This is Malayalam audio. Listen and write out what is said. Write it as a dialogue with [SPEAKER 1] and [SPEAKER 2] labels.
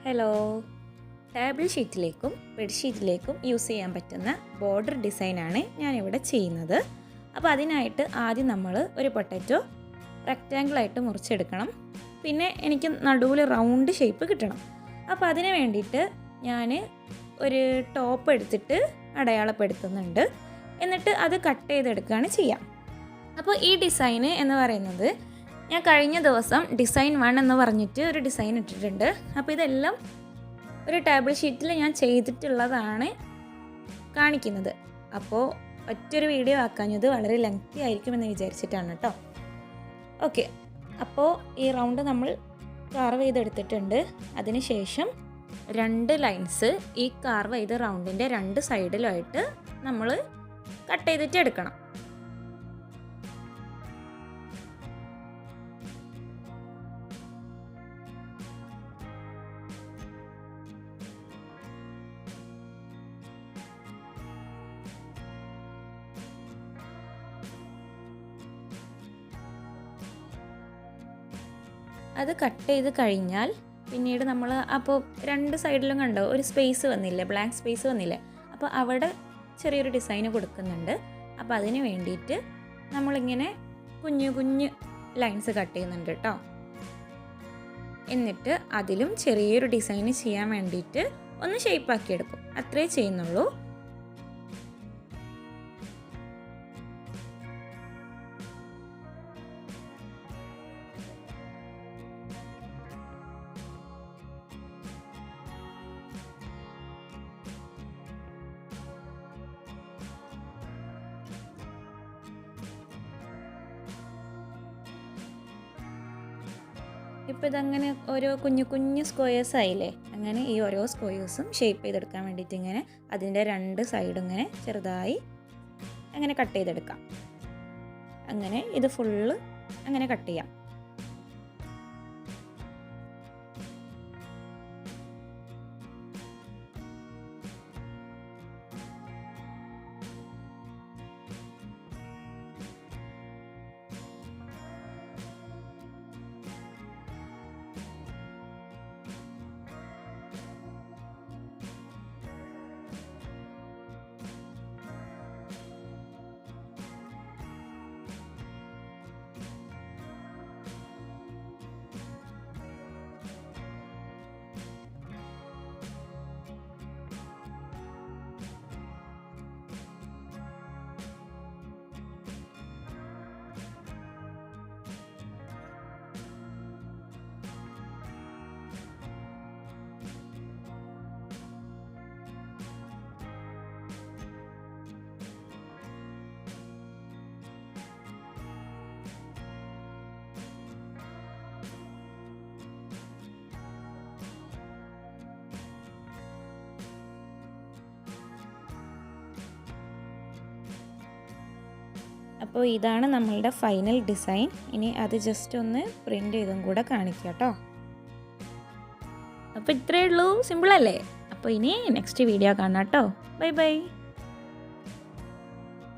[SPEAKER 1] ഹലോ, ടേബിൾ ഷീറ്റിലേക്കും ബെഡ്ഷീറ്റിലേക്കും യൂസ് ചെയ്യാൻ പറ്റുന്ന ബോർഡർ ഡിസൈനാണ് ഞാനിവിടെ ചെയ്യുന്നത്. അപ്പോൾ അതിനായിട്ട് ആദ്യം നമ്മൾ ഒരു പൊട്ടാറ്റോ റെക്റ്റാങ്കിളായിട്ട് മുറിച്ചെടുക്കണം. പിന്നെ എനിക്ക് നടുവിൽ റൗണ്ട് ഷേപ്പ് കിട്ടണം. അപ്പോൾ അതിന് വേണ്ടിയിട്ട് ഞാൻ ഒരു ടോപ്പ് എടുത്തിട്ട് അടയാളപ്പെടുത്തുന്നുണ്ട്. എന്നിട്ട് അത് കട്ട് ചെയ്തെടുക്കുകയാണ് ചെയ്യാം. അപ്പോൾ ഈ ഡിസൈന് എന്ന് പറയുന്നത് ഞാൻ കഴിഞ്ഞ ദിവസം ഡിസൈൻ 1 എന്ന് പറഞ്ഞിട്ട് ഒരു ഡിസൈൻ ഇട്ടിട്ടുണ്ട്. അപ്പോൾ ഇതെല്ലാം ഒരു ടേബിൾ ഷീറ്റിൽ ഞാൻ ചെയ്തിട്ടുള്ളതാണ് കാണിക്കുന്നത്. അപ്പോൾ ഒറ്റൊരു വീഡിയോ ആക്കാഞ്ഞത് വളരെ ലെങ്തി ആയിരിക്കുമെന്ന് വിചാരിച്ചിട്ടാണ് കേട്ടോ. ഓക്കെ, അപ്പോൾ ഈ റൗണ്ട് നമ്മൾ കാർവ് ചെയ്തെടുത്തിട്ടുണ്ട്. അതിന് ശേഷം 2 ലൈൻസ് ഈ കാർവ് ചെയ്ത റൗണ്ടിൻ്റെ 2 സൈഡിലായിട്ട് നമ്മൾ കട്ട് ചെയ്തിട്ട് എടുക്കണം. അത് കട്ട് ചെയ്ത് കഴിഞ്ഞാൽ പിന്നീട് നമ്മൾ അപ്പോൾ 2 സൈഡിലും കണ്ടോ ഒരു സ്പേസ് വന്നില്ലേ, ബ്ലാങ്ക് സ്പേസ് വന്നില്ലേ. അപ്പോൾ അവിടെ ചെറിയൊരു ഡിസൈന് കൊടുക്കുന്നുണ്ട്. അപ്പോൾ അതിന് വേണ്ടിയിട്ട് നമ്മളിങ്ങനെ കുഞ്ഞു കുഞ്ഞു ലൈൻസ് കട്ട് ചെയ്യുന്നുണ്ട് കേട്ടോ. എന്നിട്ട് അതിലും ചെറിയൊരു ഡിസൈന് ചെയ്യാൻ വേണ്ടിയിട്ട് ഒന്ന് ഷേപ്പാക്കി എടുക്കും. അത്രേ ചെയ്യുന്നുള്ളൂ. ഇപ്പോൾ ഇതങ്ങനെ ഓരോ കുഞ്ഞു കുഞ്ഞു സ്ക്വയേഴ്സ് ആയില്ലേ. അങ്ങനെ ഈ ഓരോ സ്ക്വയേഴ്സും ഷേപ്പ് ചെയ്തെടുക്കാൻ വേണ്ടിയിട്ട് ഇങ്ങനെ അതിൻ്റെ 2 സൈഡും ഇങ്ങനെ ചെറുതായി അങ്ങനെ കട്ട് ചെയ്തെടുക്കാം. അങ്ങനെ ഇത് ഫുള്ള് അങ്ങനെ കട്ട് ചെയ്യാം. അപ്പോൾ ഇതാണ് നമ്മളുടെ ഫൈനൽ ഡിസൈൻ. ഇനി അത് ജസ്റ്റ് ഒന്ന് പ്രിൻ്റ് ചെയ്തും കൂടെ കാണിക്കാം കേട്ടോ. അപ്പോൾ ഇത്രയേ ഉള്ളൂ, സിമ്പിളല്ലേ. അപ്പോൾ ഇനി നെക്സ്റ്റ് വീഡിയോ കാണാം കേട്ടോ. Bye bye.